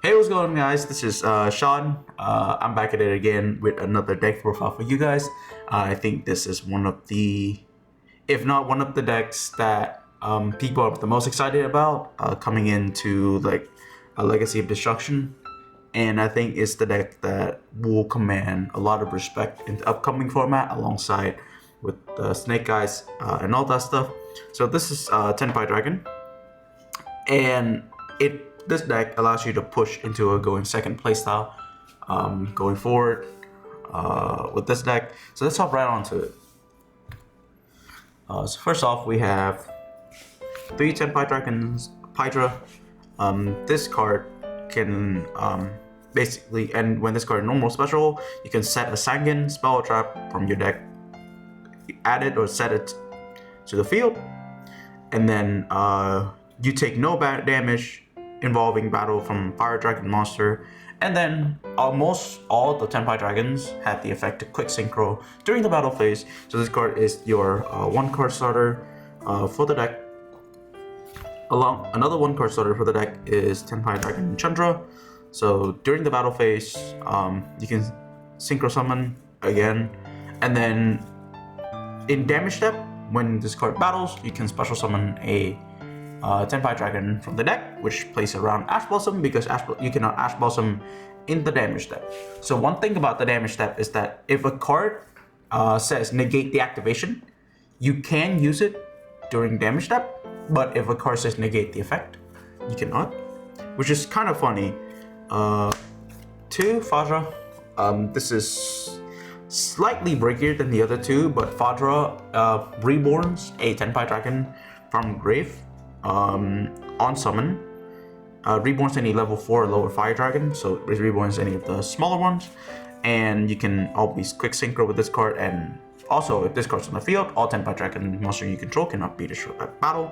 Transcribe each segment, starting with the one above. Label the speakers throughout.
Speaker 1: Hey, what's going on, guys? This is Sean. I'm back at it again with another deck profile for you guys. I think this is one of the, if not one of the decks that people are the most excited about coming into like a Legacy of Destruction. And I think it's the deck that will command a lot of respect in the upcoming format alongside with the Snake Eyes and all that stuff. So this is Tenpai Dragon. And this deck allows you to push into a going second playstyle going forward with this deck. So let's hop right onto it. So first off, we have 3 Tenpai Dragons, Hydra. This card can basically, and when this card is normal special, you can set a Sangen spell or trap from your deck, add it or set it to the field, and then you take no damage involving battle from Fire Dragon monster, and then almost all the Tenpai Dragons have the effect to quick synchro during the battle phase. So this card is your 1-card starter for the deck. Another 1-card starter for the deck is Tenpai Dragon Chandra. So during the battle phase, you can synchro summon again, and then in damage step, when this card battles, you can special summon a Tenpai Dragon from the deck, which plays around Ash Blossom, because you cannot Ash Blossom in the damage step. So one thing about the damage step is that if a card says negate the activation, you can use it during damage step, but if a card says negate the effect, you cannot, which is kind of funny. 2 Fadra. This is slightly breakier than the other 2, but Fadra reborns a Tenpai Dragon from grave on summon. Reborns any level 4 or lower fire dragon, so it reborns any of the smaller ones, and you can always quick synchro with this card. And also, if this card's on the field, all Tenpai Dragon monster you control cannot be destroyed by battle,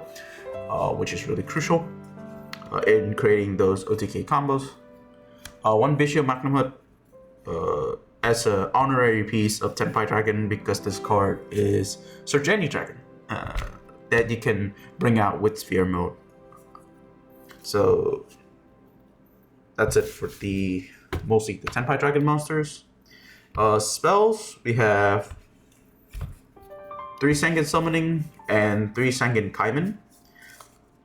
Speaker 1: which is really crucial in creating those OTK combos. 1 Visual Magnum Hood as an honorary piece of Tenpai Dragon, because this card is Search Any Dragon that you can bring out with Sphere mode. So that's it for mostly the Tenpai Dragon monsters. Spells, we have 3 Sangen Summoning and 3 Sangen Kaimen.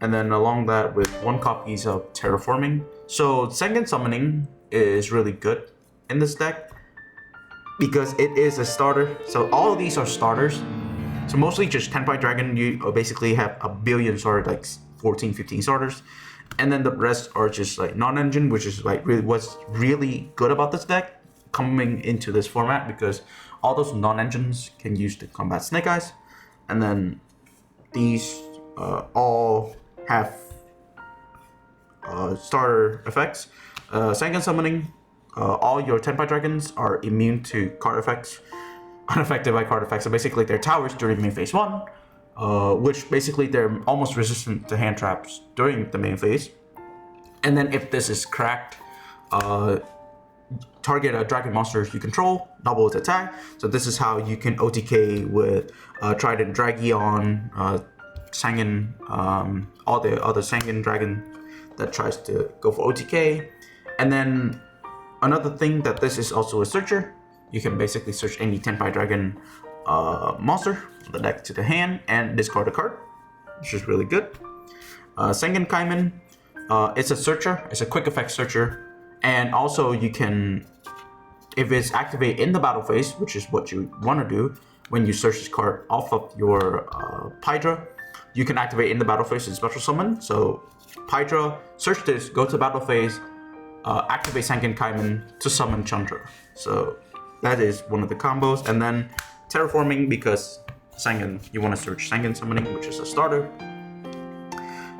Speaker 1: And then along that with 1 copies of Terraforming. So Sangen Summoning is really good in this deck because it is a starter. So all of these are starters. So mostly just Tenpai Dragon, you basically have a billion starters, like 14, 15 starters. And then the rest are just like non-engine, which is like what's really good about this deck coming into this format, because all those non-engines can use to combat Snake Eyes. And then these all have starter effects. Sangen Summoning, all your Tenpai Dragons are immune to card effects, unaffected by card effects. So basically they're towers during main phase 1, which basically they're almost resistant to hand traps during the main phase. And then if this is cracked, target a dragon monster you control, double its attack. So this is how you can OTK with Trident Dragion, Sangen, all the other Sangen Dragon that tries to go for OTK. And then another thing that this is also a searcher. You can basically search any Tenpai Dragon monster from the deck to the hand and discard a card, which is really good. Sangen Kaimen, it's a searcher, it's a quick effect searcher, and also you can, if it's activated in the battle phase, which is what you want to do when you search this card off of your Hydra, you can activate in the battle phase and special summon. So Hydra, search this, go to battle phase, activate Sangen Kaimen to summon Chandra. So that is one of the combos. And then Terraforming, because Sangen, you want to search Sangen Summoning, which is a starter.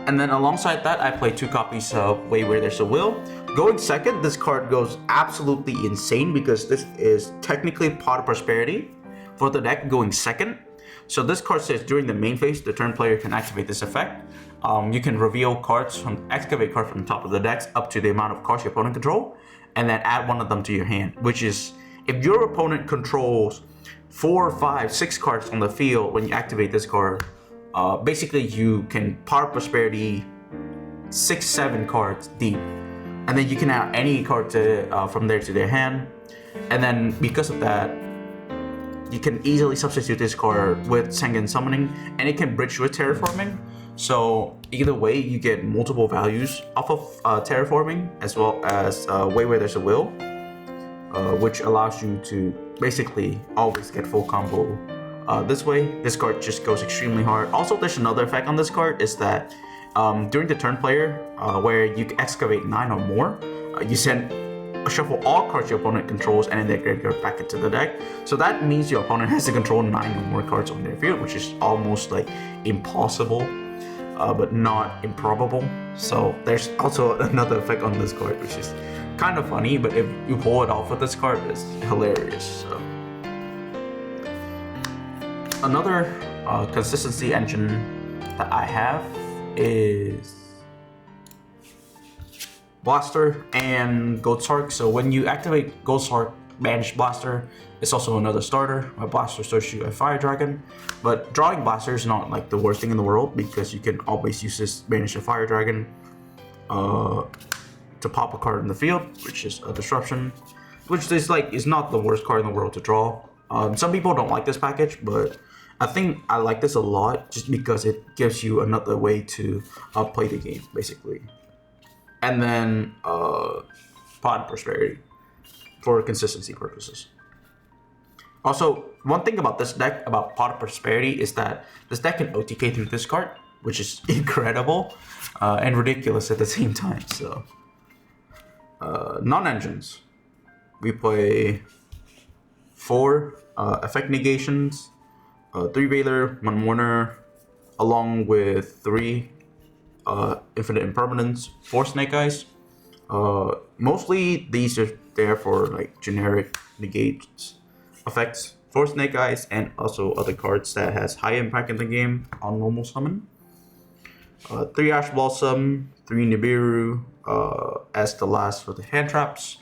Speaker 1: And then alongside that, I play 2 copies of Way Where There's a Will. Going second, this card goes absolutely insane because this is technically Pot of Prosperity for the deck going second. So this card says during the main phase, the turn player can activate this effect. You can reveal cards activate cards from the top of the decks up to the amount of cards your opponent control, and then add 1 of them to your hand, which is, if your opponent controls 4, 5, 6 cards on the field when you activate this card, basically you can Pot of Prosperity 6, 7 cards deep and then you can add any card from there to their hand, and then because of that, you can easily substitute this card with Sangen Summoning, and it can bridge with Terraforming. So either way, you get multiple values off of Terraforming, as well as Way Where There's a Will, which allows you to basically always get full combo this way. This card just goes extremely hard. Also, there's another effect on this card, is that during the turn player, where you excavate 9 or more, you shuffle all cards your opponent controls and then they get back into the deck. So that means your opponent has to control 9 or more cards on their field, which is almost like impossible, but not improbable. So there's also another effect on this card, which is kind of funny, but if you pull it off with this card, it's hilarious. So another consistency engine that I have is Blaster and Goatsark. So when you activate Goatsark, banish Blaster. It's also another starter. My Blaster starts you a Fire Dragon, but drawing Blaster is not like the worst thing in the world, because you can always use this banish a Fire Dragon to pop a card in the field, which is a Disruption, which is not the worst card in the world to draw. Some people don't like this package, but I think I like this a lot just because it gives you another way to play the game, basically. And then Pot Prosperity for consistency purposes. Also, one thing about this deck, about Pot of Prosperity, is that this deck can OTK through this card, which is incredible and ridiculous at the same time. So, non-engines. We play 4 effect negations, 3 Veiler, 1 Mourner, along with 3 Infinite Impermanence, 4 Snake Eyes. Mostly these are there for like generic negates effects for Snake Eyes, and also other cards that has high impact in the game on normal summon. 3 Ash Blossom, 3 Nibiru as the last for the hand traps,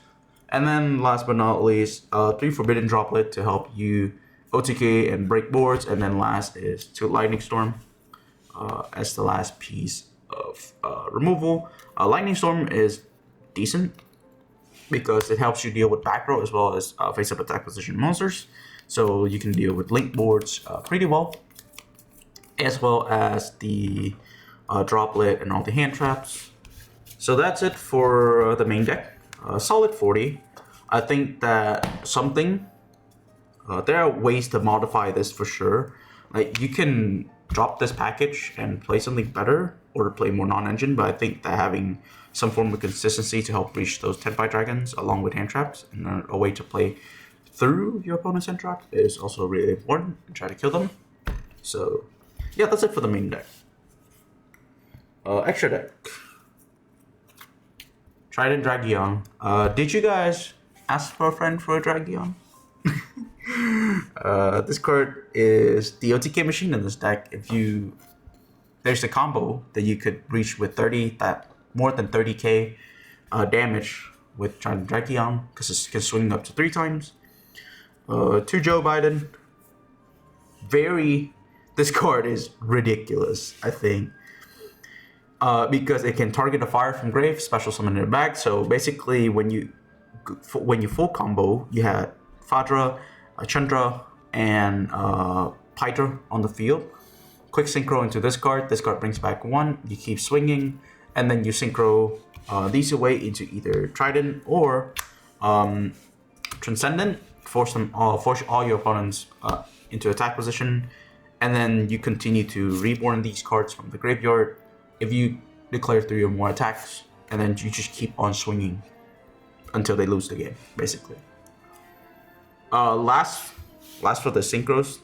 Speaker 1: and then last but not least 3 Forbidden Droplet to help you OTK and break boards, and then last is 2 Lightning Storm as the last piece of removal. Lightning Storm is decent because it helps you deal with back row as well as face-up attack position monsters. So you can deal with link boards pretty well, as well as the droplet and all the hand traps. So that's it for the main deck. Solid 40. I think that there are ways to modify this for sure. Like, you can drop this package and play something better or play more non-engine, but I think that having some form of consistency to help reach those Tenpai dragons along with hand traps and a way to play through your opponent's hand trap is also really important, and try to kill them. So yeah, that's it for the main deck. Extra deck. Trident Dragion. Did you guys ask for a friend for a Dragion? This card is the OTK machine in this deck. There's a combo that you could reach with more than 30k damage with Trident Dragion, because it can swing up to 3 times. 2 Joe Bident. This card is ridiculous, I think. Because it can target a fire from grave, special summon in the bag. So basically, when you full combo, you had Fadra, Chandra, and Piter on the field. Quick synchro into this card. This card brings back 1. You keep swinging, and then you synchro these away into either Trident or Transcendent. Force all your opponents into attack position, and then you continue to reborn these cards from the graveyard if you declare 3 or more attacks, and then you just keep on swinging until they lose the game, basically. Last for the synchros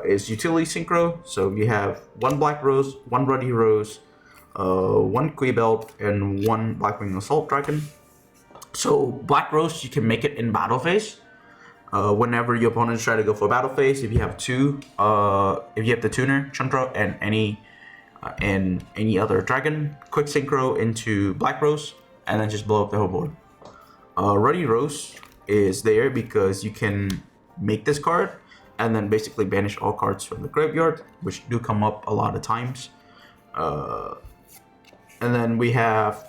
Speaker 1: is Utility Synchro. So you have 1 Black Rose, 1 Ruddy Rose, 1 Quibelt, and 1 Blackwing Assault Dragon. So Black Rose, you can make it in battle phase. Whenever your opponents try to go for battle phase, if you have the tuner, Chandra, and any other dragon, quick synchro into Black Rose, and then just blow up the whole board. Ruddy Rose is there because you can make this card and then basically banish all cards from the graveyard, which do come up a lot of times. And then we have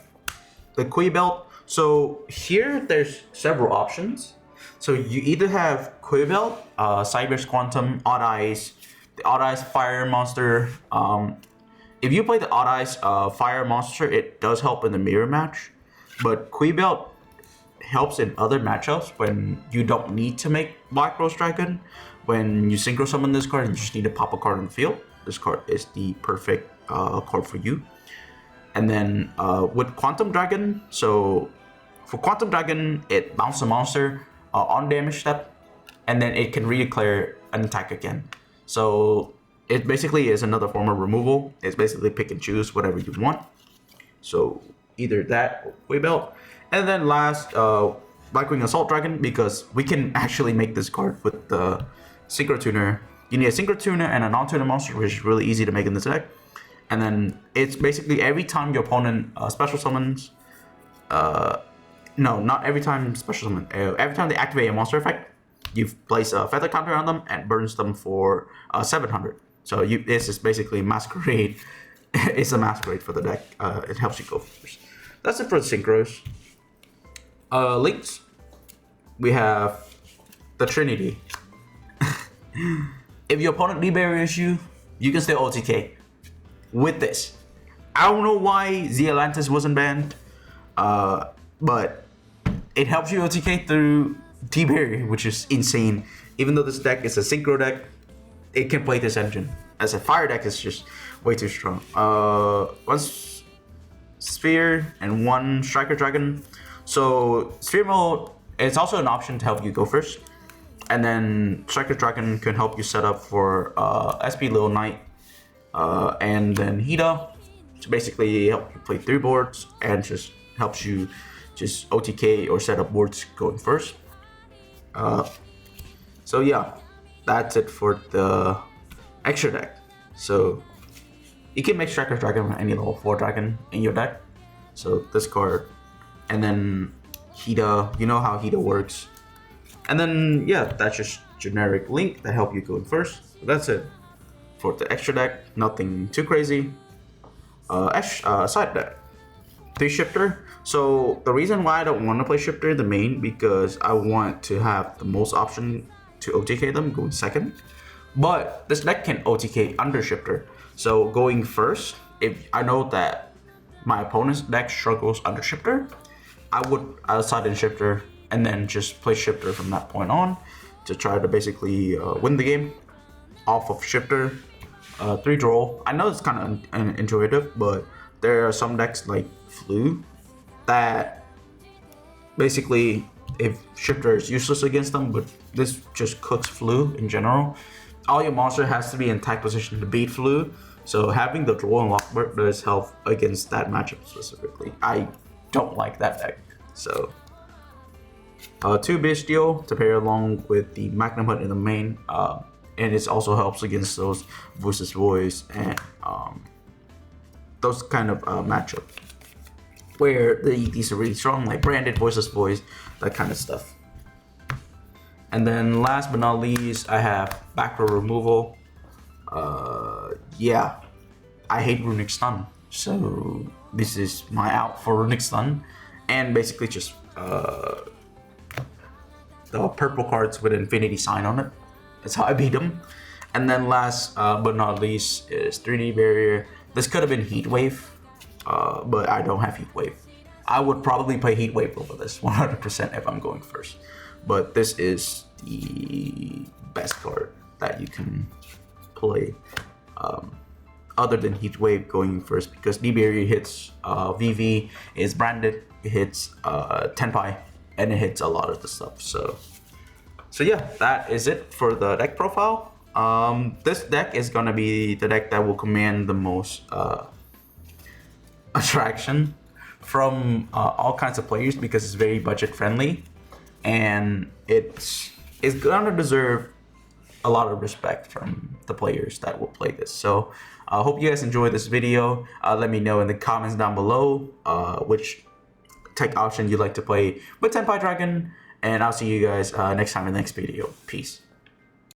Speaker 1: the Kui belt. So here there's several options. So you either have Kui belt, Cyber's Quantum, Odd Eyes, the Odd Eyes Fire Monster. If you play the Odd Eyes Fire Monster, it does help in the mirror match, but Kui belt helps in other matchups when you don't need to make Black Rose Dragon. When you synchro summon this card and you just need to pop a card on the field, this card is the perfect card for you. And then with Quantum Dragon, so for Quantum Dragon, it bounces a monster on damage step, and then it can re-declare an attack again. So it basically is another form of removal. It's basically pick and choose whatever you want. So either that or Kui belt. And then last, Blackwing Assault Dragon, because we can actually make this card with the Synchro Tuner. You need a Synchro Tuner and a non-tuner monster, which is really easy to make in this deck. And then it's basically every time your opponent special summons, no, not every time special summon, every time they activate a monster effect, you place a feather counter on them and burns them for 700. So this is basically masquerade. It's a masquerade for the deck. It helps you go first. That's it for the synchros. Links. We have the Trinity. If your opponent debarriers you, you can still OTK with this. I don't know why Z Atlantis wasn't banned, but it helps you OTK through debarrier, which is insane. Even though this deck is a synchro deck, it can play this engine. As a fire deck, it's just way too strong. One sphere and one striker dragon. So sphere mode is also an option to help you go first. And then striker dragon can help you set up for SP Little Knight, and then Hida to basically help you play 3 boards and just helps you just OTK or set up boards going first. So yeah, that's it for the extra deck. So you can make striker dragon with any level 4 dragon in your deck. So this card, and then Hida, you know how Hida works. And then yeah, that's just generic link that help you go first. So that's it for the extra deck. Nothing too crazy. Side deck, 3 shifter. So the reason why I don't want to play shifter in the main, because I want to have the most option to OTK them going second. But this deck can OTK under shifter. So going first, if I know that my opponent's deck struggles under shifter, I would side in shifter and then just play shifter from that point on to try to basically win the game off of shifter. 3 draw. I know it's kind of intuitive, but there are some decks like Flu that basically, if shifter is useless against them, but this just cooks Flu in general. All your monster has to be in attack position to beat Flu, so having the draw and lockbird does help against that matchup specifically. I don't like that deck. So 2 Bestial to pair along with the Magnum Hut in the main, and it also helps against those Voiceless Voice and those kind of matchups where the ETs are really strong, like Branded, Voiceless Voice, that kind of stuff. And then last but not least, I have back row removal. Yeah, I hate Runic Stun, so this is my out for Runic Stun, and basically just the purple cards with Infinity Sign on it. That's how I beat them. And then last but not least is 3D Barrier. This could have been Heat Wave, but I don't have Heat Wave. I would probably play Heat Wave over this 100% if I'm going first. But this is the best card that you can play other than Heat Wave going first, because D-Barrier hits VV, is branded, it hits Tenpai, and it hits a lot of the stuff. So yeah, that is it for the deck profile. This deck is gonna be the deck that will command the most attraction from all kinds of players, because it's very budget friendly, and it's gonna deserve a lot of respect from the players that will play this. So I hope you guys enjoyed this video. Let me know in the comments down below which tech option you'd like to play with Tenpai Dragon, and I'll see you guys next time in the next video. Peace.